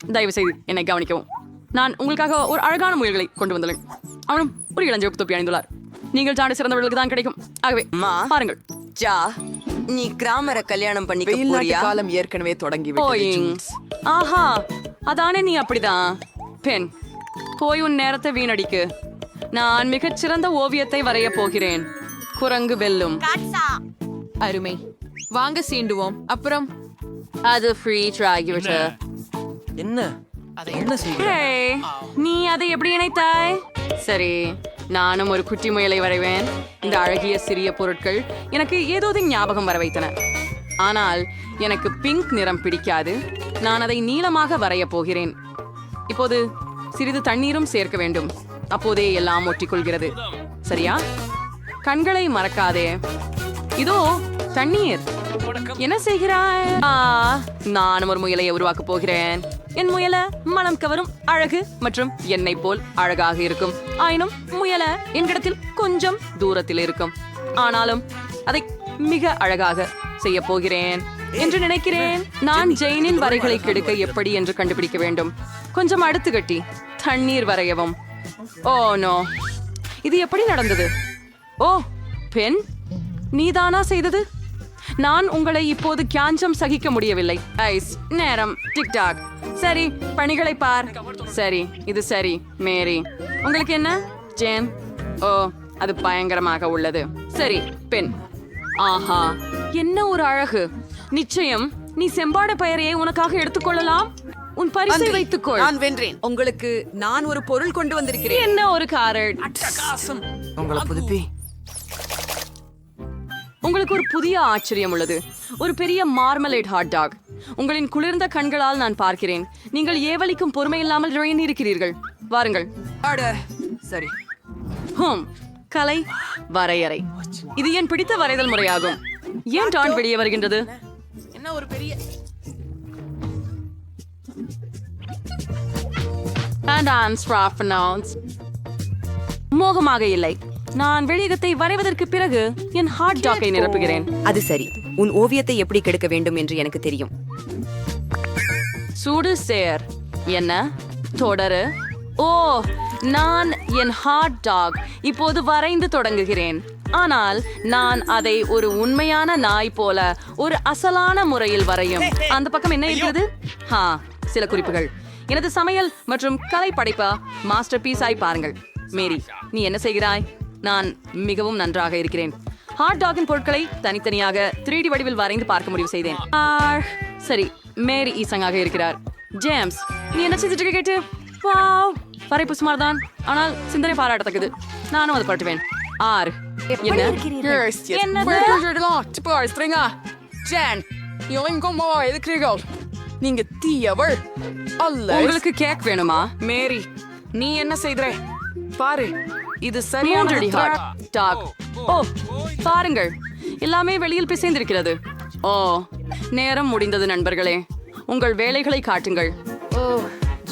தயவு செய்து என்னை கவனிக்கவும். நான் உங்களுக்காக ஒரு அழகான முயல்களை கொண்டு வந்துள்ளேன். அவனும் ஒரு இளஞ்சிவப்பு தொப்பி அணிந்துள்ளார். நீங்கள் ஜாட சிறந்தவர்களுக்கு தான் கிடைக்கும். ஆகவே பாருங்கள். ஜா, நீ கிராமரை கல்யாணம் பண்ணிக்க போறியா? காலம் ஏற்கனவே தொடங்கி போயிங். ஆஹா, அதானே நீ அப்படிதான். பெண், போய் உன் நேரத்தை வீணடிக்கு. நான் மிகச்சிறந்த ஓவியத்தை வரைய போகிறேன். குரங்கு வெல்லும். அருமை. வாங்க சீண்டுவோம். அப்புறம் அது ஃப்ரீ ஆகிவிட்டு. என்ன என்ன செய்ய? Hey, நீ அதை எப்படி இணைத்தாய்? சரி, நானும் ஒரு குட்டி முயலை வரைவேன். இந்த அழகிய சிறிய பொருட்கள் எனக்கு ஏதோ ஞாபகம் வர வைத்தன. ஆனால் எனக்கு பிங்க் நிறம் பிடிக்காது. நான் அதை நீலமாக வரைய போகிறேன். இப்போது சிறிது தண்ணீரும் சேர்க்க வேண்டும். அப்போதே எல்லாம் ஒட்டிக்கொள்கிறது. சரியா? கண்களை மறக்காதே. இதோ தண்ணீர். என்ன செய்கிறாய்? நானும் ஒரு முயலை உருவாக்க போகிறேன். என் முயல மனம் கவரும், அழகு மற்றும் என்னை போல் அழகாக இருக்கும். ஆயினும் முயல என்கிடத்தில் கொஞ்சம் தூரத்தில் இருக்கும். ஆனாலும் அதை மிக அழகாக செய்ய போகிறேன் என்று நினைக்கிறேன். நான் ஜெயினின் வரைகளை கெடுக்க எப்படி என்று கண்டுபிடிக்க வேண்டும். கொஞ்சம் அடுத்து கட்டி தண்ணீர் வரையவும். ஓ நோ, இது எப்படி நடந்தது? ஓ பெண், நீதானா செய்தது? நான் உங்களை இப்போது கியாஞ்சம் சகிக்க முடியவில்லை. ஐஸ் நேரம் டிக்டாக். சரி, பணிகளை பார். சரி, இது சரி. மேரி, உங்களுக்கு என்ன? ஜேன், ஓ அது பயங்கரமாக உள்ளது. சரி பெண், ஆஹா என்ன ஒரு அழகு. நிச்சயம் நீ செம்பாட பெயரையை உனக்காக எடுத்துக்கொள்ளலாம். உன் பரிசை வைத்துக்கொள். நான் வென்றேன். உங்களுக்கு நான் ஒரு பொருள் கொண்டு வந்திருக்கிறேன். என்ன ஒரு காரட். உங்களை புதுப்பி. உங்களுக்கு ஒரு புதிய ஆச்சரியம் உள்ளது. ஒரு பெரிய மார்மலேட் ஹாட் டாக். உங்களின் குளிர்ந்த கண்களால் நான் பார்க்கிறேன். நீங்கள் ஏவலிக்கும் பொறுமை இல்லாமல் இருக்கிறீர்கள். வாருங்கள். சரி. கலை வரையறை. இது என் பிடித்த வரைதல் முறையாகும். ஏன் டான் வெளியே வருகின்றது? என்ன ஒரு பெரிய மோகமாக இல்லை. நான் வெளியகத்தை வரைவதற்கு பிறகு என் ஹாட் டாக்கை நிரப்புகிறேன். அது சரி. உன் ஓவியத்தை எப்படி கெடுக்க வேண்டும் என்று எனக்கு தெரியும். சூடு சேர். என்ன தொடரு? ஓ, நான் என் ஹாட் டாக் இப்போது வரைந்து தொடங்குகிறேன். ஆனால் நான் அதை ஒரு உண்மையான நாய் போல ஒரு அசலான முறையில் வரையும். அந்த பக்கம் என்ன இருக்கிறது? சில குறிப்புகள். எனது சமையல் மற்றும் கலை படைப்பா மாஸ்டர் பீஸ் ஆய் பாருங்கள். மேரி, நீ என்ன செய்கிறாய்? நான் மிகவும் நன்றாக இருக்கிறேன். ஹாட் டாகின் பொருட்களை தனித்தனியாக 3D வடிவில் வரைந்து பார்க்க முடிவு செய்தேன். சரி, மேரி ஈசங்காக இருக்கிறார். ஜேம்ஸ், நீ என்ன செஞ்சுட்டு கேட்டு? வாவ், வரைப்பு சுமார் தான், ஆனால் சிந்தனை பாராட்டத்தக்கது. நானும் அதை பட்டுவேன். நீங்க தீயவள் அல்ல. உங்களுக்கு கேக் வேணுமா? மேரி, நீ என்ன செய்தே பாரு. இது 3D சரியான ஹாட் டாக். ஓ பாருங்கள், எல்லாமே வெளியில் பிசைந்திருக்கிறது. ஓ, நேரம் முடிந்தது நண்பர்களே. உங்கள் வேலைகளை காட்டுங்கள். ஓ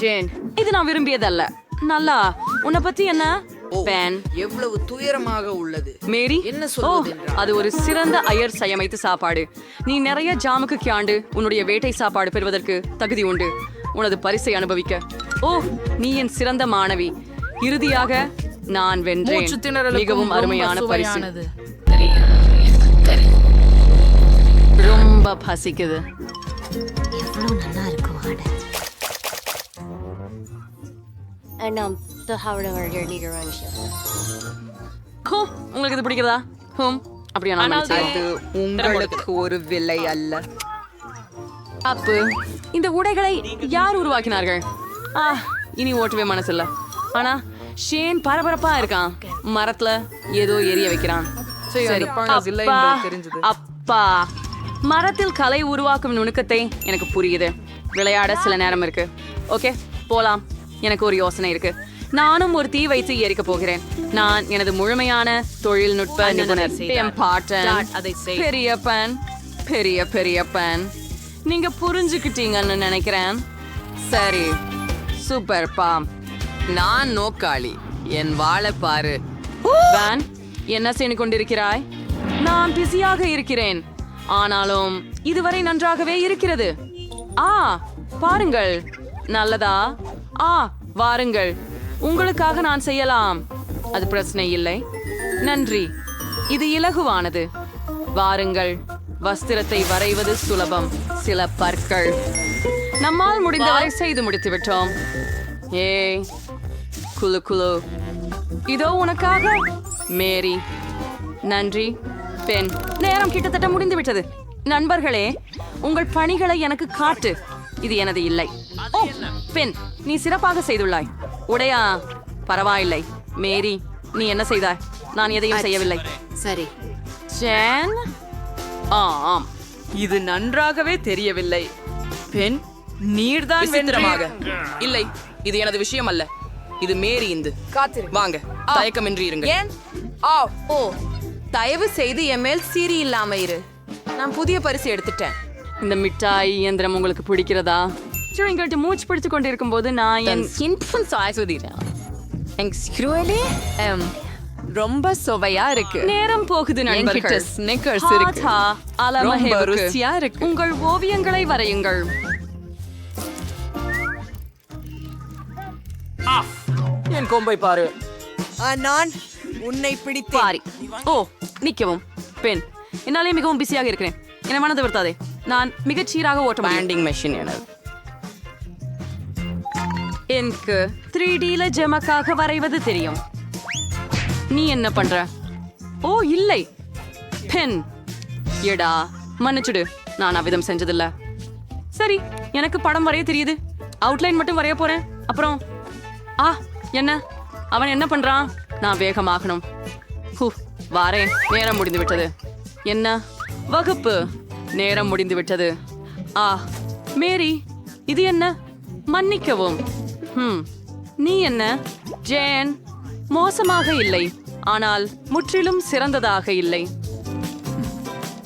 ஜேன், இது நான் விரும்பியதல்ல. நல்லா, உன்னை பத்தி என்ன? பேன் எவ்வளவு துயரமாக உள்ளது. மேரி, என்ன ஓ சொல்வது? அது ஒரு சிறந்த அயர் சயமைத்து சாப்பாடு. நீ நிறைய ஜாமுக்கு கியாண்டு உன்னுடைய வேட்டை சாப்பாடு பெறுவதற்கு தகுதி உண்டு. உனது பரிசை அனுபவிக்க. ஓ, நீ என் சிறந்த மாணவி. இறுதியாக நான் வென்றேன். மிகவும் அருமையான பரிசு. ரொம்ப பசிக்குது. உங்களுக்கு இது பிடிக்கிறதா? அப்படியா? உங்களுக்கு ஒரு விலை அல்ல. அப்பு, இந்த உடைகளை யார் உருவாக்கினார்கள்? இனி ஓட்டவே மனசு இல்ல. ஆனா ஷேன் பரபரப்பா இருக்கான். மரத்துல ஏதோ எரிய வைக்கிறான். சரி, அப்பா, மரத்தில் கலை உருவாக்கும் நுணுக்கத்தை எனக்கு புரியுது. விளையாட சில நேரம் இருக்கு. ஓகே, போலாம். எனக்கு ஒரு யோசனை இருக்கு. நானும் ஒரு தீ வைத்து எரிக்க போகிறேன். நான் எனது முழுமையான தொழில்நுட்ப நிபுணர். பெரிய பெரியப்பன், நீங்க புரிஞ்சுக்கிட்டீங்கன்னு நினைக்கிறேன். சரி, சூப்பர் பா. நான் நோக்காளி. என் வாழை பாரு. வேன், என்ன செய்து கொண்டிருக்கிறாய்? நான் பிஸியாக இருக்கிறேன். ஆனாலும் இதுவரை நன்றாகவே இருக்கிறது. பாருங்கள், நல்லதா? வாருங்கள், உங்களுக்காக நான் செய்யலாம். அது பிரச்சனை இல்லை. நன்றி, இது இலகுவானது. வாருங்கள், வஸ்திரத்தை வரைவது சுலபம். சில பற்கள். நம்மால் முடிந்தவரை செய்து முடித்து விட்டோம். ஏய், குலு குலு. இதோ உனக்காக, மேரி. நன்றி பெண். நேரம் கிட்டத்தட்ட முடிந்து விட்டது. நண்பர்களே, உங்கள் பணிகளை எனக்கு காட்டு. இது எனது இல்லை. ஓ பெண், நீ சிறப்பாக செய்துள்ளாய். உடையா? பரவாயில்லை. மேரி, நீ என்ன செய்தாய்? நான் எதையும் செய்யவில்லை. சரி. ஜேன்? ஆம், இது நன்றாகவே தெரியவில்லை. பெண், நீர்தான் விசித்திரமாக. இல்லை, இது எனது விஷயம் அல்ல. இது மேரி. இந்து காத்திரு. வாங்க, தயக்கமின்றி இருங்க. ஏன்? ஓ, தயவு செய்து என் மேல் சீரி இல்லாம இரு. நான் புதிய பரிசு எடுத்துட்டேன். இந்த மிட்டாய் இயந்திரம் உங்களுக்கு பிடிக்கிறதா? எங்கள்கிட்ட மூச்சு பிடிச்சு கொண்டிருக்கும் போது நான் என் இன்ஃபன்ஸ் ஆய்வதிட்டேன். ரொம்ப சுவையா இருக்கு. நேரம் போகுது நண்பர்கள். ஸ்னிக்கர்ஸ் இருக்கு. ரொம்ப ருசியா இருக்கு. உங்கள் ஓவியங்களை வரையுங்கள். என் கொம்பை பாரு. நான் உன்னை பிடித்தேன். பாரி. ஓ, நிக்கவும். பெண், என்னாலே மிகவும் பிஸியாக இருக்கிறேன். என்னை மனதை வருத்தாதே. நான் மிகச் சீராக ஓட்ட பேண்டிங் மெஷின் எனது. எனக்கு 3Dல ஜெமக்காக வரைவது தெரியும். நீ என்ன பண்ற? ஓ இல்லை பெண், எடா மன்னிச்சுடு. நான் அவ்விதம் செஞ்சதில்ல. சரி, எனக்கு படம் வரைய தெரியுது. அவுட்லைன் மட்டும் வரைய போறேன். அப்புறம் என்ன அவன் என்ன பண்றான்? நான் வேகமாகணும். வாரேன். நேரம் முடிந்து விட்டது. என்ன வகுப்பு? நேரம் முடிந்து விட்டது. மேரி, இது என்ன? மன்னிக்கவும். நீ என்ன? ஜேன், மோசமாக இல்லை, ஆனால் முற்றிலும் சிறந்ததாக இல்லை.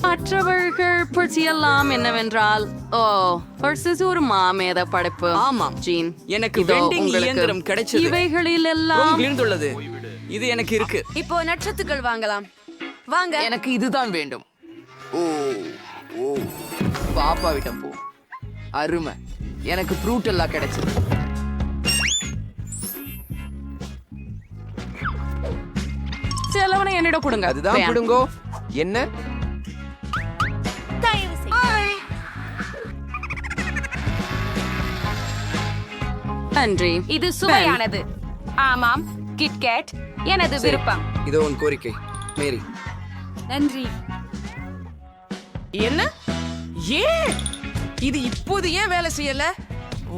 மற்றவர்கள் பற்றியெல்லாம் என்னவென்றால், ஒரு மாமேத படைப்பு. ஆமாம் ஜீன், எனக்கு வெண்டிங் இயந்திரம் கிடைச்சது. இவைகளில் எல்லாம் விழுந்துள்ளது. இது எனக்கு இருக்கு. இப்போ நட்சத்திரங்கள் வாங்கலாம். வாங்க. எனக்கு இதுதான் வேண்டும். ஓ ஓ பாப்பா விட்டம் போ. அருமை. எனக்கு ஃப்ரூட் எல்லாம் கிடைச்சது. செலவனை என்னிடம் கொடுங்க. அதுதான் வேன். கொடுங்கோ. என்ன? நன்றி. இது சுவையானது. ஆமாம், கிட்கேட் எனது விருப்பம். இதோ உன் கோரிக்கை மேரி. நன்றி. என்ன? இது இப்போது ஏன் வேலை செய்யல?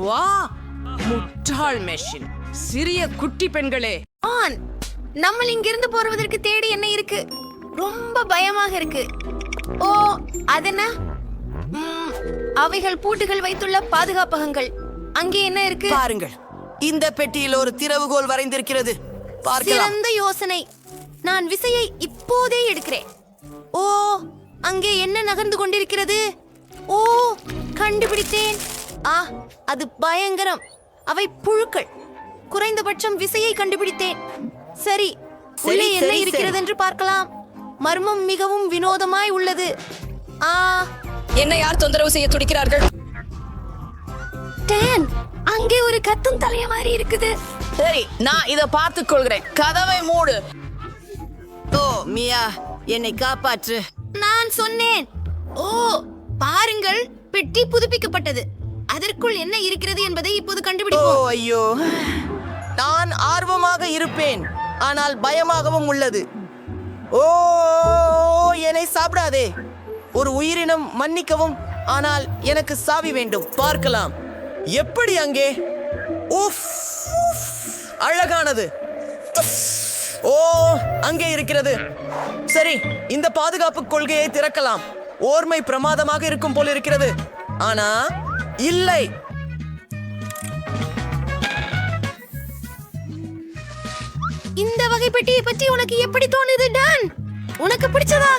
வா, முட்டாள் மெஷின். சிறிய குட்டி பெண்களே, நம்ம இங்கிருந்து போறதற்கு தேடி என்ன இருக்கு? ரொம்ப பயமாக இருக்கு. ஓ, அதென்ன? அவைகள் பூட்டுகள் வைத்துள்ள பாதுகாப்பகங்கள். அங்கே என்ன இருக்கு? பாருங்கள், இந்த பெட்டியில் ஒரு திறவுகோல் வரைந்திருக்கிறது. சிறந்த யோசனை. நான் விசையை இப்போதே எடுக்கிறேன். ஓ, அங்கே என்ன நகர்ந்து கொண்டிருக்கிறது? ஓ, கண்டுபிடித்தேன். அது பயங்கரம். அவை புழுக்கள். குறைந்தபட்சம் விசையை கண்டுபிடித்தேன். சரி, உள்ளே என்ன இருக்கிறது என்று பார்க்கலாம். மர்மம் மிகவும் வினோதமாய் உள்ளது. என்ன யார் தொந்தரவு செய்ய துடிக்கிறார்கள்? டேன், அங்கே ஒரு கத்தும் தலைய மாதிரி இருக்குது. சரி, நான் இத பார்த்துக் கொள்கிறேன். கதவை மூடு. ஓ மியா, என்னை காப்பாற்று. நான் சொன்னேன். ஓ, பாருங்கள், பெட்டி புதுப்பிக்கப்பட்டது. அதற்குள் என்ன இருக்கிறது என்பதை இப்போது ஓ கண்டுபிடிப்போம். ஐயோ, நான் ஆர்வமாக இருப்பேன், ஆனால் பயமாகவும் உள்ளது. ஓ, என்னை சாப்பிடாதே. ஒரு உயிரினம், மன்னிக்கவும், ஆனால் எனக்கு சாவி வேண்டும். பார்க்கலாம். எப்படி அங்கே? உஃப், அழகானது. ஓ, அங்கே இருக்கிறது. சரி, இந்த பாதுகாப்பு கொள்கையை திறக்கலாம். ஓர்மை பிரமாதமாக இருக்கும் போல் இருக்கிறது. ஆனா இல்லை. இந்த வகை பெட்டியை பற்றி உனக்கு எப்படி தோணுது டான்? உனக்கு பிடிச்சதா?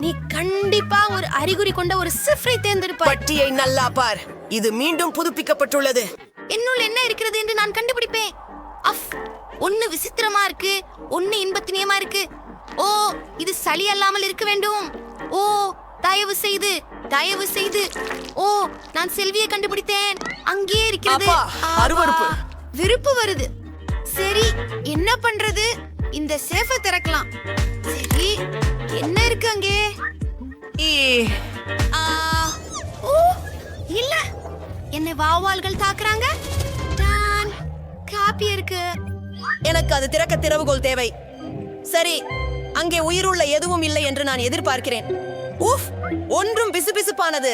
நீ கண்டிப்பா ஒரு அறிகுறி கொண்ட ஒரு சிஃப்ரை தேர்ந்தெடுப்பாய். பட்டியை நல்லா பார். இது மீண்டும் புதுப்பிக்கப்பட்டுள்ளது. என்னுள் என்ன இருக்கிறது என்று நான் கண்டுபிடிப்பேன். ஒன்னு விசித்திரமா இருக்கு, ஒன்னு இன்பத்தினியமா இருக்கு. ஓ, இது சளி அல்லாமல் இருக்க வேண்டும். ஓ, தயவு செய்து தயவு செய்து. ஓ, நான் செல்வியை கண்டுபிடித்தேன். அங்கே இருக்கிறது. அப்பா, அருவருப்பு. விருப்பு வருது. சரி, என்ன பண்றது? இந்த சேஃபை திறக்கலாம். சரி, என்ன இருக்கு அங்கே? ஆ, ஓ, இல்ல. என்னை வாவால்கள் தாக்குறாங்க. நான் காப்பி இருக்கு. எனக்கு அது திறக்க திறவுகோல் தேவை. சரி, அங்கே உயிருள்ள எதுவும் இல்லை என்று நான் எதிர்பார்க்கிறேன். உஃப், ஒன்றும் பிசுபிசுப்பானது.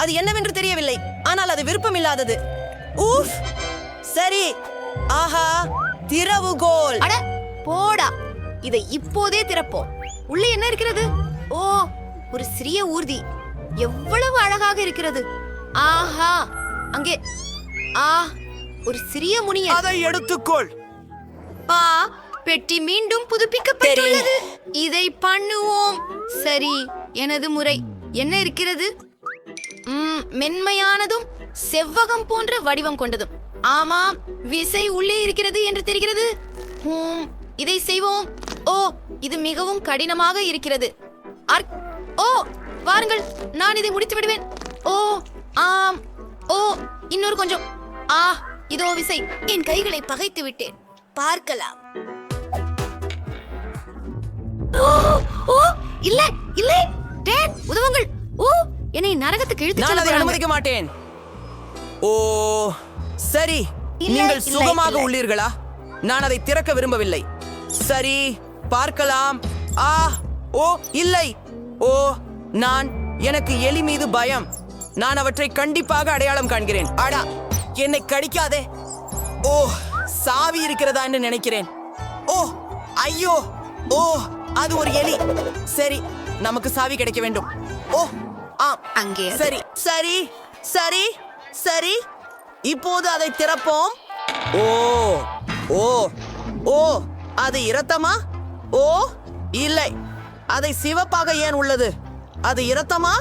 அது என்னவென்று தெரியவில்லை, ஆனால் அது விருப்பமில்லாதது. உஃப், சரி. ஆஹா, திறவுகோல். அட போடா, இதை இப்போதே திறப்போம். உள்ளே என்ன இருக்கிறது? ஓ, ஒரு சிறிய ஊர்தி. எவ்வளவு அழகாக இருக்கிறது. ஆஹா, அங்கே ஒரு சிறிய முனியன். அதை எடுத்துக்கொள். பெட்டி மீண்டும் புதுப்பிக்கப்பட்டுள்ளது. இதை பண்ணுவோம். சரி, எனது முறை. என்ன இருக்கிறது? மென்மையானதும் செவ்வகம் போன்ற வடிவம் கொண்டதும். ஆமாம், விசை உள்ளே இருக்கிறது என்று தெரிகிறது. இதை செய்வோம். ஓ, இது மிகவும் கடினமாக இருக்கிறது. ஓ, வாருங்கள், நான் இதை முடித்து விடுவேன். ஓ, ஆம். ஓ, இன்னொரு கொஞ்சம். இதோ விசை. என் கைகளை பகைத்து விட்டேன். பார்க்கலாம். ஓ, இல்ல இல்ல, டேன், உதவுங்கள். ஓ, என்னை நரகத்துக்கு இழுத்துச் நான் செல்ல அதை போறாங்க. அனுமதிக்க மாட்டேன். ஓ, சரி. இல்லை, நீங்கள் இல்லை, சுகமாக இல்லை. உள்ளீர்களா? நான் அதை திறக்க விரும்பவில்லை. சரி, பார்க்கலாம். ஓ, இல்லை. ஓ, எனக்கு எலி மீது பயம். நான் அவற்றை கண்டிப்பாக அடையாளம் காண்கிறேன். அடா, என்னை கடிக்காதே. ஓ, சாவி இருக்கிறதா என்று நினைக்கிறேன். ஓ, ஐயோ. ஓ, அது ஒரு எலி. சரி, நமக்கு சாவி கிடைக்க வேண்டும். ஓ, ஆம், அங்கே அது. சரி சரி சரி சரி. இப்போது அதை திறப்போம். ஓ ஓ ஓ, அது இரத்தமா? ஓ, இல்லை. அதை சிவப்பாக ஏன் உள்ளது? அது இரத்தமா?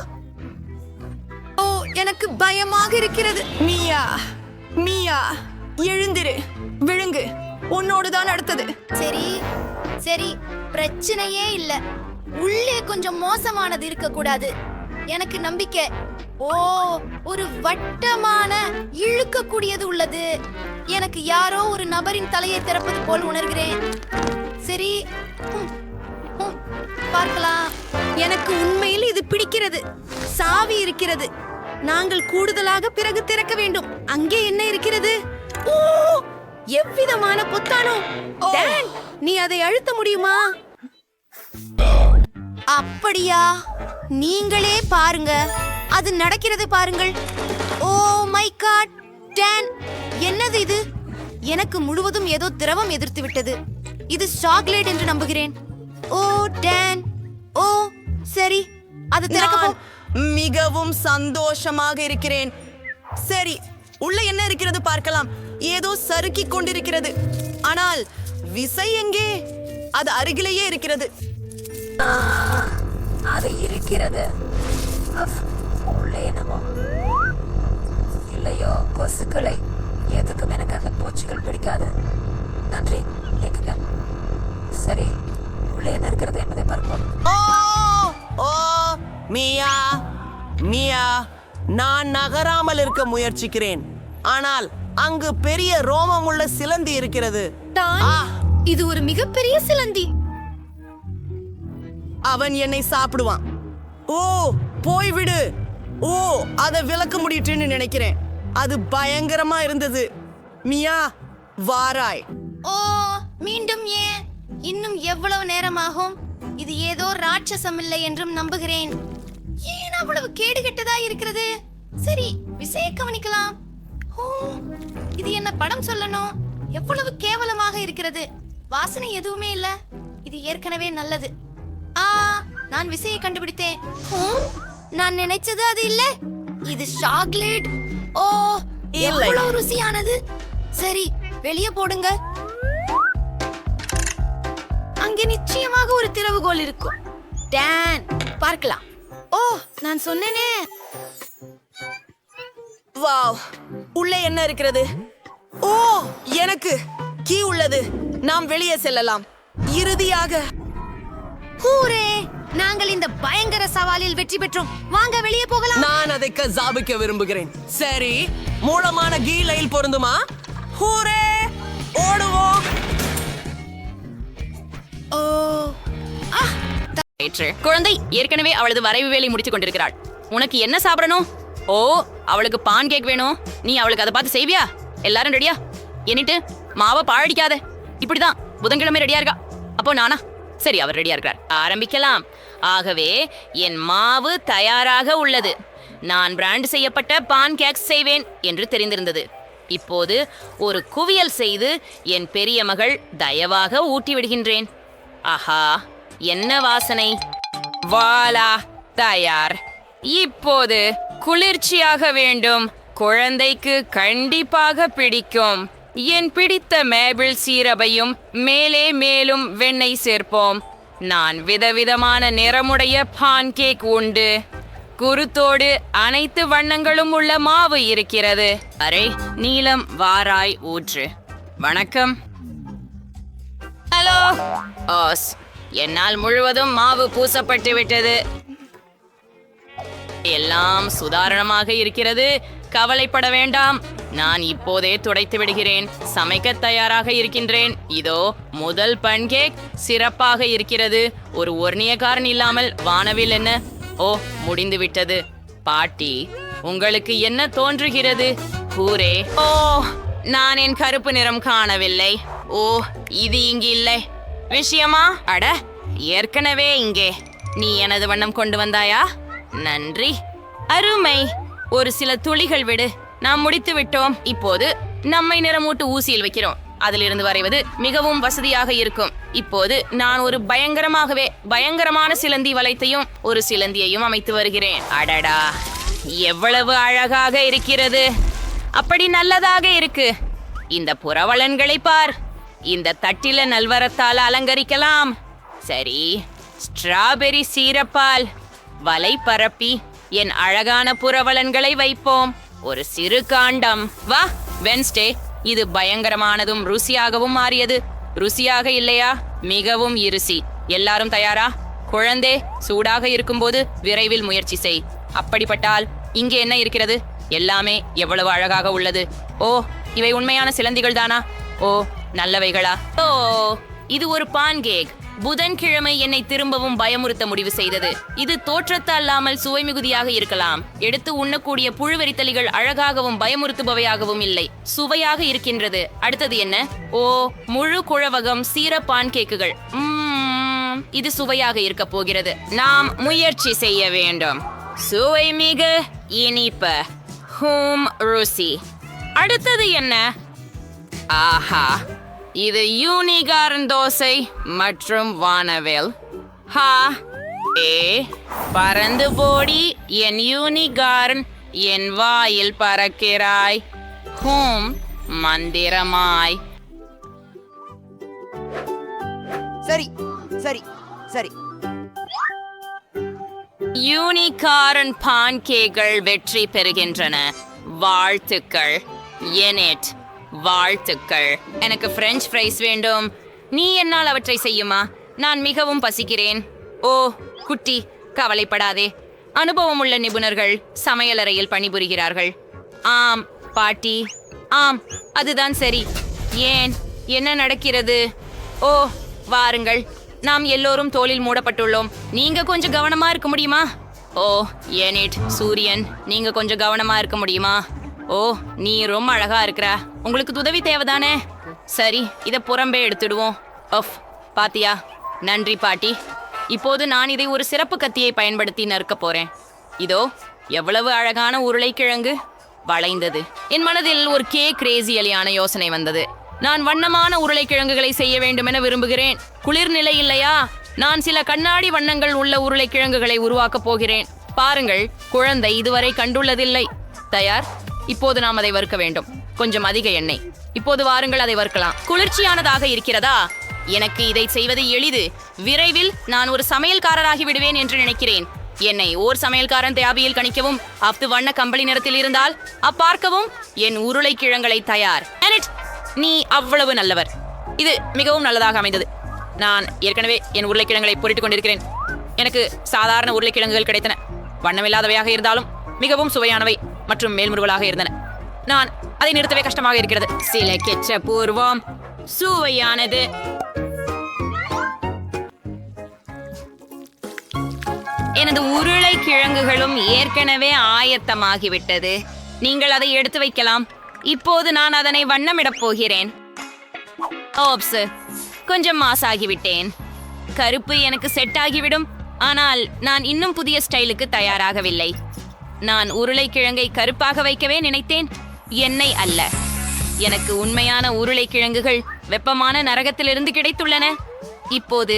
ஓ, எனக்கு பயமாக இருக்கிறது. மியா, மியா, எழுந்திரு, விழுங்கு. உன்னோடுதான் அடுத்தது. சரி சரி, பிரச்சனையே இல்ல. உள்ளே கொஞ்சம் மோசமானது இருக்க கூடாது. எனக்கு நம்பிக்கை. ஓ, ஒரு வட்டமான இழுக்கக்கூடியது உள்ளது. எனக்கு யாரோ ஒரு நபரின் தலையை திறப்பது போல் உணர்கிறேன். சரி, பார்க்கலாம். எனக்கு உண்மையில் இது பிடிக்கிறது. சாவி இருக்கிறது. நாங்கள் கூடுதலாக பிறகு திறக்க வேண்டும். அங்கே என்ன இருக்கிறது? ஓ, எவ்விதமான பொத்தானோ. டேன், நீ அதை அழுத்த முடியுமா? அப்படியா? நீங்களே பாருங்க, அது நடக்கிறது பாருங்கள். ஓ மை காட், டேன், என்னது இது? எனக்கு முழுவதும் ஏதோ திரவம் எதிர்த்து விட்டது. இது சாக்லேட் என்று நம்புகிறேன். ஓ டேன், ஓ சரி, அது திறக்கப்போ. மிகவும் சந்தோஷமாக இருக்கிறேன். சரி, உள்ள என்ன இருக்கிறது பார்க்கலாம். ஏதோ சறுக்கிக் கொண்டிருக்கிறது. ஆனால் விசை எங்கே? அது அருகிலேயே இருக்கிறது. அது இருக்கிறது. உள்ளே என்னமோ இல்லையோ கொசுக்களை. எதுக்கும் எனக்கு அந்த பூச்சிகள் பிடிக்காது. நன்றி, கேட்குங்க. சரி, உள்ளே என்ன இருக்கிறது என்பதை பார்ப்போம். ஓ ஓ, மியா மியா, நான் நகராமல் இருக்க முயற்சிக்கிறேன். ஆனால் அங்கு பெரிய ரோமமுள்ள சிலந்தி இருக்கிறது. இது ஒரு மிகப்பெரிய சிலந்தி. அவன் என்னை சாப்பிடுவான். ஓ, போய்விடு. ஓ, அதை விளக்க முடியுதுன்னு நினைக்கிறேன். அது பயங்கரமா இருந்தது. மியா, வாராய். ஓ, மீண்டும் ஏன்? இன்னும் எவ்வளவு நேரமாகும்? இது ஏதோ ராட்சசம் இல்லை என்றும் நம்புகிறேன். ஏன் அவ்வளவு கேடு கெட்டதா இருக்கிறது? சரி, விசையை கவனிக்கலாம். ஓ, இது என்ன படம் சொல்லணும்? எவ்வளவு கேவலமாக இருக்கிறது. வாசனை எதுவுமே இல்ல. இது ஏற்கனவே நல்லது. நான் விசையை கண்டுபிடித்தேன். நான் நினைச்சது அது இல்ல. இது சாக்லேட். ஓ, எவ்வளவு ருசியானது. சரி, வெளியே போடுங்க. அங்கே நிச்சயமாக ஒரு திறவுகோல் இருக்கும். டான், பார்க்கலாம். ஓ, நான் சொன்னேனே. வாவ், உள்ளே என்ன இருக்கிறது? ஓ, எனக்கு கீ உள்ளது. நாம் வெளியே செல்லலாம். இறுதியாக. ஹூரே, நாங்கள் இந்த பயங்கர சவாலில் வெற்றி பெற்றோம். வாங்க வெளியே போகலாம். நான் அதை கசாபிக்க விரும்புகிறேன். சரி, மூலமான கீழையில் பொருந்துமா? ஹூரே, ஓடுவோம். ஓ குழந்தை ஏற்கனவே அவளது வரைவு வேலை முடித்துக் கொண்டிருக்கிறாள். உனக்கு என்ன சாப்பிடணும்? ஓ, அவளுக்கு பான் கேக் வேணும். நீ அவளுக்கு அதை பார்த்து செய்வியா? எல்லாரும் ரெடியா? என்னிட்டு மாவை பாழடிக்காத. இப்படிதான் புதன்கிழமை ரெடியா இருக்கா. அப்போ நானா? சரி, அவர் ரெடியா இருக்கிறார். ஆரம்பிக்கலாம். ஆகவே என் மாவு தயாராக உள்ளது. நான் பிராண்ட் செய்யப்பட்ட பான் கேக் செய்வேன் என்று தெரிந்திருந்தது. இப்போது ஒரு குவியல் செய்து என் பெரிய மகள் தயவாக ஊட்டி விடுகின்றேன். ஆஹா, என்ன வாசனை! வாலா, தயார். இப்போது குளிர்ச்சியாக வேண்டும். குழந்தைக்கு கண்டிப்பாக பிடிக்கும். என் பிடித்த மேபிள் சீரபையும் மேலே மேலும் வெண்ணெய் சேர்ப்போம். நான் விதவிதமான நிறமுடைய பான் கேக் உண்டு. குருத்தோடு அனைத்து வண்ணங்களும் உள்ள மாவு இருக்கிறது. அரை நீலம் வாராய் ஊற்று. வணக்கம். ஹலோ ஓஸ், என்னால் முழுவதும் மாவு பூசப்பட்டு விட்டது. எல்லாம் சுதாரணமாக இருக்கிறது. கவலைப்பட வேண்டாம், நான் இப்போதே துடைத்து விடுகிறேன். சமைக்க தயாராக இருக்கின்றேன். இதோ முதல் பன்கேக் சிறப்பாக இருக்கிறது. ஒரு ஒர்னியக்காரன் இல்லாமல் வானவில் என்ன? ஓ, முடிந்து விட்டது. பாட்டி, உங்களுக்கு என்ன தோன்றுகிறது? ஹூரே! ஓ, நான் என் கருப்பு நிறம் காணவில்லை. ஓ, இது இங்கு இல்லை. விஷயமா? அட, ஏற்கனவே இங்கே. நீ எனது வண்ணம் கொண்டு வந்தாயா? நன்றி. அருமை. ஒரு சில துளிகள் விடு. நாம் முடித்து விட்டோம். இப்போது நம்மை நிறமூட்டு ஊசியில் வைக்கிறோம். அதிலிருந்து வரைவது மிகவும் வசதியாக இருக்கும். இப்போது நான் ஒரு பயங்கரமான சிலந்தி வளையத்தையும் ஒரு சிலந்தியையும் அமைத்து வருகிறேன். அடடா, எவ்வளவு அழகாக இருக்கிறது! அப்படி நல்லதாக இருக்கு. இந்த புறவலன்களை பார். இந்த தட்டில நல்வரத்தால் அலங்கரிக்கலாம். சரி, ஸ்ட்ராபெரி சீரப்பால் வலை பரப்பி என் அழகான புறவலன்களை வைப்போம். ஒரு சிறு காண்டம். வா வென்ஸ்டே, இது பயங்கரமானதும் ருசியாகவும் மாறியது. ருசியாக இல்லையா? மிகவும் இருசி. எல்லாரும் தயாரா? குழந்தை, சூடாக இருக்கும்போது விரைவில் முயற்சி செய். அப்படிப்பட்டால் இங்கே என்ன இருக்கிறது? எல்லாமே எவ்வளவு அழகாக உள்ளது. ஓ, இவை உண்மையான சிலந்திகள் தானா? ஓ, நல்லவைகளா? ஓ, இது ஒரு பான்கேக். புதன்கிழமை என்னை திரும்பவும் பயமுறுத்த முடிவு செய்தது. இது தோற்றத்தை அல்லாமல் சுவை மிகுதியாக இருக்கலாம். எடுத்து உண்ணக்கூடிய புழுவெறித்தலிகள் அழகாகவும் பயமுறுத்துபவையாகவும் இல்லை, சுவையாக இருக்கின்றது. அடுத்தது என்ன? ஓ, முழு குழவகம் சீர பான்கேக்குகள். இது சுவையாக இருக்க போகிறது. நாம் முயற்சி செய்ய வேண்டும். சுவை மிக இனிப்பு. ருசி. அடுத்தது என்ன? ஆஹா, இது யூனிகார்ன் தோசை மற்றும் வானவேல். ஹா, ஏ, பறந்து போடி என் யூனிகார்ன். என் வாயில் பறக்கிறாய். மந்திரமாய். சரி சரி சரி. யூனிகார்ன் பான்கேக்கள் வெற்றி பெறுகின்றன. வாழ்த்துக்கள் எனெட், வாழ்த்துக்கள். எனக்கு பிரெஞ்ச் ஃப்ரைஸ் வேண்டும். நீ என்னால் அவற்றை செய்யுமா? நான் மிகவும் பசிக்கிறேன். ஓ குட்டி, கவலைப்படாதே. அனுபவமுள்ள நிபுணர்கள் சமையலறையில் பணிபுரிகிறார்கள். ஆம் பாட்டி, ஆம், அதுதான் சரி. ஏன், என்ன நடக்கிறது? ஓ வாருங்கள், நாம் எல்லோரும் தோளில் மூடப்பட்டுள்ளோம். நீங்க கொஞ்சம் கவனமா இருக்க முடியுமா? ஓ ஏனிட், சூரியன், நீங்க கொஞ்சம் கவனமா இருக்க முடியுமா? ஓ, நீ ரொம்ப அழகா இருக்கிற. உங்களுக்கு உதவி தேவைதானே? சரி, இதை புறம்பே எடுத்துடுவோம். ஒஃப், பாத்தியா? நன்றி பாட்டி. இப்போது நான் இதை ஒரு சிறப்பு கத்தியை பயன்படுத்தி நறுக்க போறேன். இதோ எவ்வளவு அழகான உருளைக்கிழங்கு வளைந்தது. என் மனதில் ஒரு கிரேசியலியான யோசனை வந்தது. நான் வண்ணமான உருளைக்கிழங்குகளை செய்ய வேண்டும் என விரும்புகிறேன். குளிர்நிலை இல்லையா? நான் சில கண்ணாடி வண்ணங்கள் உள்ள உருளைக்கிழங்குகளை உருவாக்கப் போகிறேன். பாருங்கள், குழந்தை இதுவரை கண்டுள்ளதில்லை. தயார். இப்போது நாம் அதை வறுக்க வேண்டும். கொஞ்சம் அதிக எண்ணெய். இப்போது வாருங்கள், அதை வறுக்கலாம். குளிர்ச்சியானதாக இருக்கிறதா? எனக்கு இதை செய்வது எளிது. விரைவில் நான் ஒரு சமையல்காரராகி விடுவேன் என்று நினைக்கிறேன். என்னை ஓர் சமையல்காரன் தேவையில் கணிக்கவும். அஃது வண்ண கம்பளி நிறத்தில் இருந்தால் அப்பார்க்கவும். என் உருளைக்கிழங்களை தயார். நீ அவ்வளவு நல்லவர். இது மிகவும் நல்லதாக அமைந்தது. நான் ஏற்கனவே என் உருளைக்கிழங்களை பொரிட்டுக் கொண்டிருக்கிறேன். எனக்கு சாதாரண உருளைக்கிழங்குகள் கிடைத்தன. வண்ணமில்லாதவையாக இருந்தாலும் மிகவும் சுவையானவை மற்றும் மேல்முருவலாக இருந்தன. நான் அதை நிறுத்தவே கஷ்டமாக இருக்கிறது. சில கெச்சப் பூர்வம் சுவையானது. எனது உருளைக்கிழங்குகளும் ஏற்கனவே ஆயத்தமாகிவிட்டது. நீங்கள் அதை எடுத்து வைக்கலாம். இப்போது நான் அதனை வண்ணமிடப் போகிறேன். ஓப்ஸ், கொஞ்சம் மாசாகிவிட்டேன். கருப்பு எனக்கு செட் ஆகிவிடும். ஆனால் நான் இன்னும் புதிய ஸ்டைலுக்கு தயாராகவில்லை. நான் உருளைக்கிழங்கை கருப்பாக வைக்கவே நினைத்தேன். எண்ணெய் அல்ல. எனக்கு உண்மையான உருளைக்கிழங்குகள் வெப்பமான நரகத்திலிருந்து கிடைத்துள்ளன. இப்போது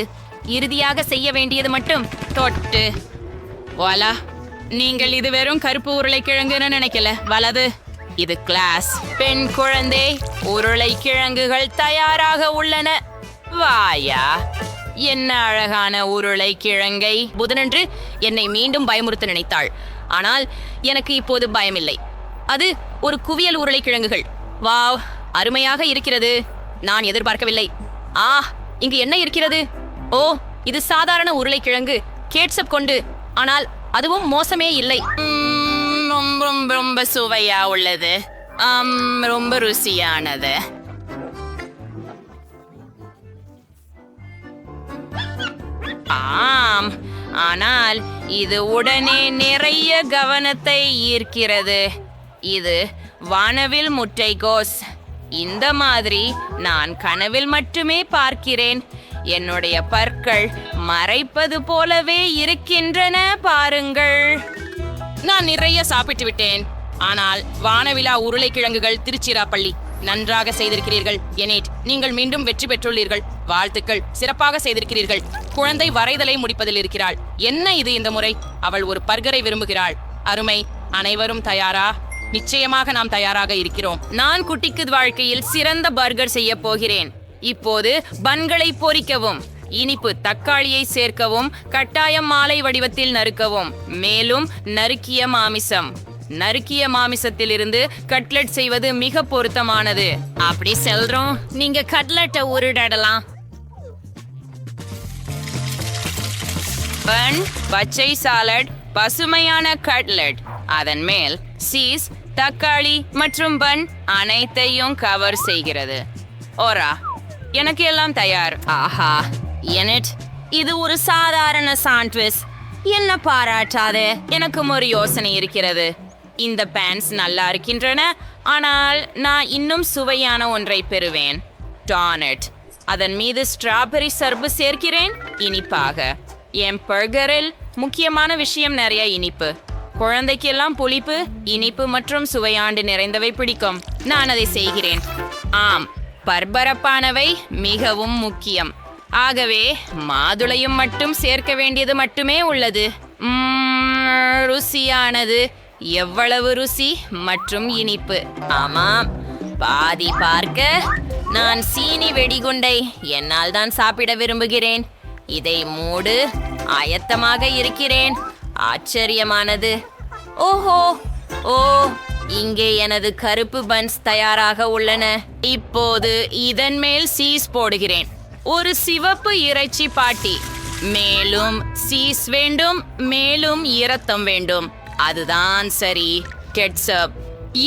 இறுதியாக செய்ய வேண்டியது மட்டும் தொட்டு. வாலா, நீங்கள் இது வெறும் கருப்பு உருளைக்கிழங்குன்னு நினைக்கல. வலது, இது கிளாஸ். பெண் குழந்தை, உருளைக்கிழங்குகள் தயாராக உள்ளன. வாயா, என்ன அழகான உருளைக்கிழங்கை. புதனன்று என்னை மீண்டும் பயமுறுத்த நினைத்தாள். ஆனால் எனக்கு இப்போது பயமில்லை. அது ஒரு குவியல் உருளைக்கிழங்குகள். வாவ், அருமையாக இருக்கிறது. நான் எதிர்பார்க்கவில்லை. இங்கு என்ன இருக்கிறது? ஓ, இது சாதாரண உருளைக்கிழங்கு கேட்சப் கொண்டு. ஆனால் அதுவும் மோசமே இல்லை. ரொம்ப சுவையா உள்ளது. ரொம்ப ருசியானது. ஆம், ஆனால் இது உடனே நிறைய கவனத்தை ஈர்க்கிறது. இது வானவில் முட்டைகோஸ். இந்த மாதிரி நான் கனவில் மட்டுமே பார்க்கிறேன். என்னுடைய பற்கள் மறைப்பது போலவே இருக்கின்றன. பாருங்கள், நான் நிறைய சாப்பிட்டு விட்டேன். ஆனால் வானவிழா உருளைக்கிழங்குகள் திருச்சிராப்பள்ளி. நன்றாக செய்திருக்கிறீர்கள் எனேட். நீங்கள் மீண்டும் வெற்றி பெற்றுள்ளீர்கள். வாழ்த்துக்கள், சிறப்பாக செய்திருக்கிறீர்கள். குழந்தை வரைதலை முடிப்பதில் இருக்கிறாள். என்ன இது இந்த முறை? அவள் ஒரு பர்கரை விரும்புகிறாள். அருமை. அனைவரும் தயாரா? நிச்சயமாக நாம் தயாராக இருக்கிறோம். நான் குட்டிக்கு வாழ்க்கையில் சிறந்த பர்கர் செய்ய போகிறேன். இப்போது பன்களை பொரிக்கவும், இனிப்பு தக்காளியை சேர்க்கவும், கட்டாயம் மாலை வடிவத்தில் நறுக்கவும், மேலும் நறுக்கிய மாமிசத்திலிருந்து கட்லெட் செய்வது மிக பொருத்தமானது. அப்படி சொல்றோம். நீங்க கட்லெட்டை உருடலாம். பன், பச்சை சாலட், பசுமையான கட்லெட், அதன் மேல் சீஸ், தக்காளி மற்றும் பன் அனைத்தையும் கவர் செய்கிறது. ஓரா, எனக்கு எல்லாம் தயார். ஆஹா, எனட், இது ஒரு சாதாரண சாண்ட்விச். என்ன பாராட்டாதே. எனக்கும் ஒரு யோசனை இருக்கிறது. இந்த பேன்ஸ் நல்லா இருக்கின்றன. ஆனால் நான் இன்னும் சுவையான ஒன்றை பெறுவேன். டானட். அதன் மீது ஸ்ட்ராபெரி சர்பு சேர்க்கிறேன். இனிப்பாக. என் பர்கரில் முக்கியமான விஷயம் நிறைய இனிப்பு. குழந்தைக்கு எல்லாம் புளிப்பு, இனிப்பு மற்றும் சுவையாண்டு நிறைந்தவை பிடிக்கும். நான் அதை செய்கிறேன். ஆம், பர்பரப்பானவை மிகவும் முக்கியம். ஆகவே மாதுளையும் மட்டும் சேர்க்க வேண்டியது மட்டுமே உள்ளது. ருசியானது. எவ்வளவு ருசி மற்றும் இனிப்பு. ஆமாம், பாதி பார்க்க. நான் சீனி வெடிகுண்டை என்னால் தான் சாப்பிட விரும்புகிறேன். இதை மூடு. ஆயத்தமாக இருக்கிறேன். ஆச்சரியமானது. ஓஹோ, ஓ, இங்கே எனது கருப்பு பன்ஸ் தயாராக உள்ளன. இப்போது இதன் மேல் சீஸ் போடுகிறேன். ஒரு சிவப்பு இறைச்சி பாட்டி. மேலும் சீஸ் வேண்டும், மேலும் இரத்தம் வேண்டும். அதுதான் சரி. கெட்சப்.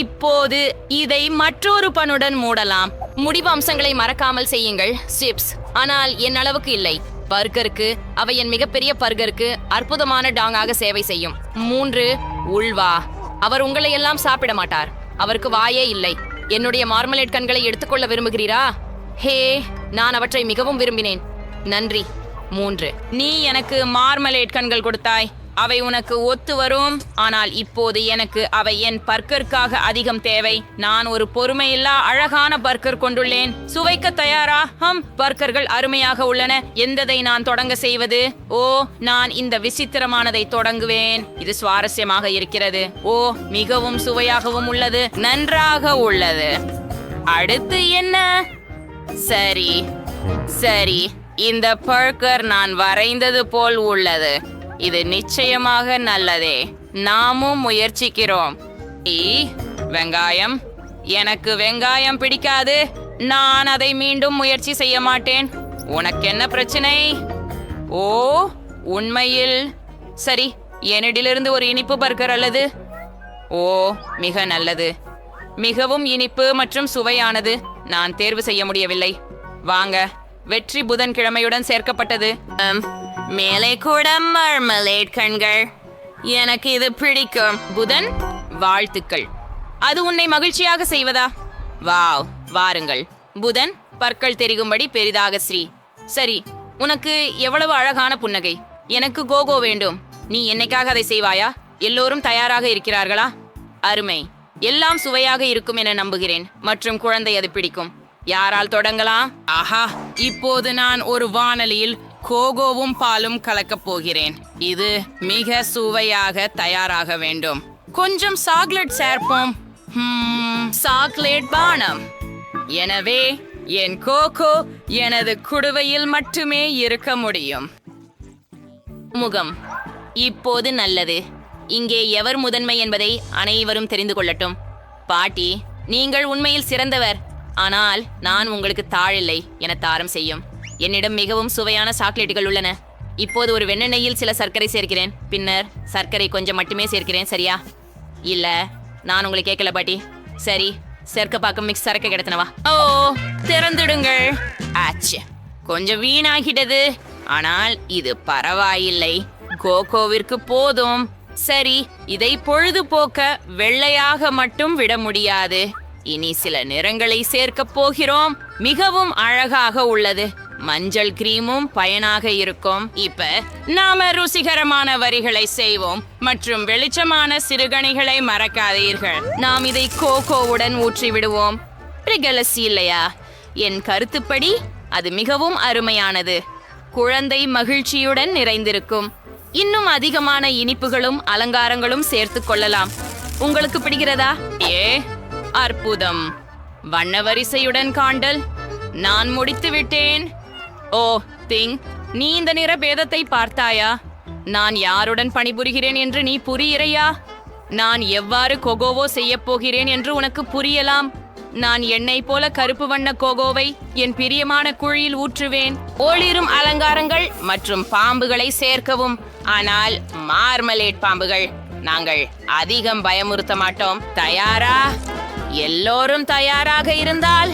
இப்போது இதை மற்றொரு பனுடன் மூடலாம். முடிவு அம்சங்களை மறக்காமல் செய்யுங்கள். சிப்ஸ், ஆனால் என் அளவுக்கு இல்லை. பர்கருக்கு அவை என் மிகப்பெரிய பர்கருக்கு அற்புதமான டாங்காக சேவை செய்யும். 3 உள்வா. அவர் உங்களை எல்லாம் சாப்பிட மாட்டார். அவருக்கு வாயே இல்லை. என்னுடைய மார்மலேட் கண்களை எடுத்துக்கொள்ள விரும்புகிறீரா? ஹே, நான் அவற்றை மிகவும் விரும்பினேன். நன்றி. 3. நீ எனக்கு மார்மலேட் கண்கள் கொடுத்தாய். அவை உனக்கு ஒத்து வரும். ஆனால் இப்போது எனக்கு அவை என் பர்கருக்காக அதிகம் தேவை. நான் ஒரு பொறுமையில்லா அழகான பர்கர் கொண்டுள்ளேன். சுவைக்க தயாரா? பர்கர்கள் அருமையாக உள்ளன. எந்ததை நான் தொடங்க செய்வது? ஓ, நான் இந்த விசித்திரமானதை தொடங்குவேன். இது சுவாரஸ்யமாக இருக்கிறது. ஓ, மிகவும் சுவையாகவும் உள்ளது. நன்றாக உள்ளது. அடுத்து என்ன? சரி, இந்த பர்கர் நான் வரைந்தது போல் உள்ளது. இது நிச்சயமாக நல்லதே. நாமும் முயற்சிக்கிறோம். வெங்காயம். எனக்கு வெங்காயம் பிடிக்காது. நான் அதை மீண்டும் முயற்சி செய்ய மாட்டேன். உனக்கு என்ன பிரச்சனை? ஓ, உண்மையில் சரி, என்னிடமிருந்து ஒரு இனிப்பு பர்கர் அல்லது ஓ, மிக நல்லது. மிகவும் இனிப்பு மற்றும் சுவையானது. நான் தேர்வு செய்ய முடியவில்லை. வாங்க, வெற்றி புதன்கிழமையுடன் சேர்க்கப்பட்டது. மேலே கூட மர்மலேட் கண்கள். எனக்கு இது பிடிக்கும். புதன், வாழ்த்துக்கள். அது உன்னை மகிழ்ச்சியாக செய்வதா? வாவ், வாருங்கள். புதன், பற்கள் தெரிகும்படி பெரிதாக ஸ்ரீ. சரி, உனக்கு எவ்வளவு அழகான புன்னகை. எனக்கு கோகோ வேண்டும். நீ என்னைக்காக அதை செய்வாயா? எல்லோரும் தயாராக இருக்கிறார்களா? அருமை. எல்லாம் சுவையாக இருக்கும் என நம்புகிறேன். மற்றும் குழந்தை அது பிடிக்கும். யாரால் தொடங்கலாம்? ஆஹா, இப்போது நான் ஒரு வாணலியில் கோகோவும் பாலும் கலக்கப் போகிறேன். இது மிக சுவையாக தயாராக வேண்டும். கொஞ்சம் சாக்லேட் சேர்ப்போம். சாக்லேட் பானம். எனவே என் கோகோ எனது குடுவையில் மட்டுமே இருக்க முடியும். முகம் இப்போது நல்லது. இங்கே எவர் முதன்மை என்பதை அனைவரும் தெரிந்து கொள்ளட்டும். பாட்டி, நீங்கள் உண்மையில் சிறந்தவர். ஆனால் நான் உங்களுக்கு தாழில்லை என தாரம் செய்யும். என்னிடம் மிகவும் சுவையான சாக்லேட்டுகள் உள்ளன. இப்போது ஒரு வெண்ணெயில் சில சர்க்கரை சேர்க்கிறேன். பின்னர் சர்க்கரை கொஞ்சம் மட்டுமே சேர்க்கிறேன். சரியா? இல்ல, நான் உங்களை கேட்கல பாட்டி. சரி, சேர்க்க பார்க்க மிக்ஸ் சரக்கு கிடத்தினவா? ஓ, திறந்துடுங்கள். ஆச்சு, கொஞ்சம் வீணாகிட்டது. ஆனால் இது பரவாயில்லை. கோகோவிற்கு போதும். சரி, இதை பொழுதுபோக்க வெள்ளையாக மட்டும் விட முடியாது. இனி சில நிறங்களை சேர்க்கப் போகிறோம். மிகவும் அழகாக உள்ளது. மஞ்சள் கிரீமும் பயனாக இருக்கும். இப்ப நாம ருசிகரமான வரிகளை செய்வோம் மற்றும் வெளிச்சமான சிறுகணிகளை மறக்காதீர்கள். நாம் இதை கோகோவுடன் ஊற்றி விடுவோம். பிரிகலசி இல்லையா? என் கருத்துப்படி அது மிகவும் அருமையானது. குழந்தை மகிழ்ச்சியுடன் நிறைந்திருக்கும். இன்னும் அதிகமான இனிப்புகளும் அலங்காரங்களும் சேர்த்து கொள்ளலாம். உங்களுக்கு பிடிக்கிறதா? அற்புதம். வண்ண வரிசையுடன் காண்டல். நான் முடித்து விட்டேன். ஓ, திங், நீ இந்த நிற பேதத்தை பார்த்தாயா? நான் யாருடன் பணிபுரிகிறேன் என்று நீ புரியிறையா? நான் எவ்வாறு கோகோவோ செய்ய போகிறேன் என்று உனக்கு புரியலாம். நான் எண்ணெய் போல கருப்பு வண்ண கோகோவை என் பிரியமான குழியில் ஊற்றுவேன். ஒளிரும் அலங்காரங்கள் மற்றும் பாம்புகளை சேர்க்கவும். ஆனால் மார்மலேட் பாம்புகள். நாங்கள் அதிகம் பயமுறுத்த மாட்டோம். தயாரா? எல்லோரும் தயாராக இருந்தால்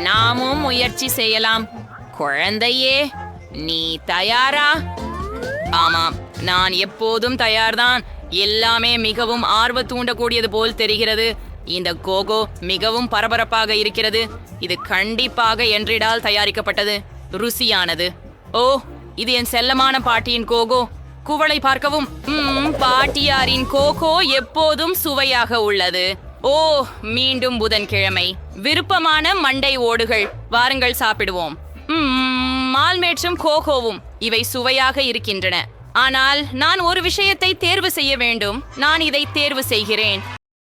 நாமும் முயற்சி செய்யலாம். குழந்தையே, நீ தயாரா? ஆமாம், நான் எப்போதும் தயார்தான். எல்லாமே மிகவும் ஆர்வ தூண்டக்கூடியது போல் தெரிகிறது. இந்த கோகோ மிகவும் பரபரப்பாக இருக்கிறது. இது கண்டிப்பாக என்றிடால் தயாரிக்கப்பட்டது. ருசியானது. ஓ, இது என் செல்லமான பாட்டியின் கோகோ. குவளை பார்க்கவும். பாட்டியாரின் கோகோ எப்போதும் சுவையாக உள்ளது. ஓ, மீண்டும் புதன்கிழமை. விருப்பமான மண்டை ஓடுகள். வாருங்கள், சாப்பிடுவோம். மால்மேற்றும் கோகோவும் இவை சுவையாக இருக்கின்றன. ஆனால் நான் ஒரு விஷயத்தை தேர்வு செய்ய வேண்டும். நான் இதை தேர்வு செய்கிறேன்.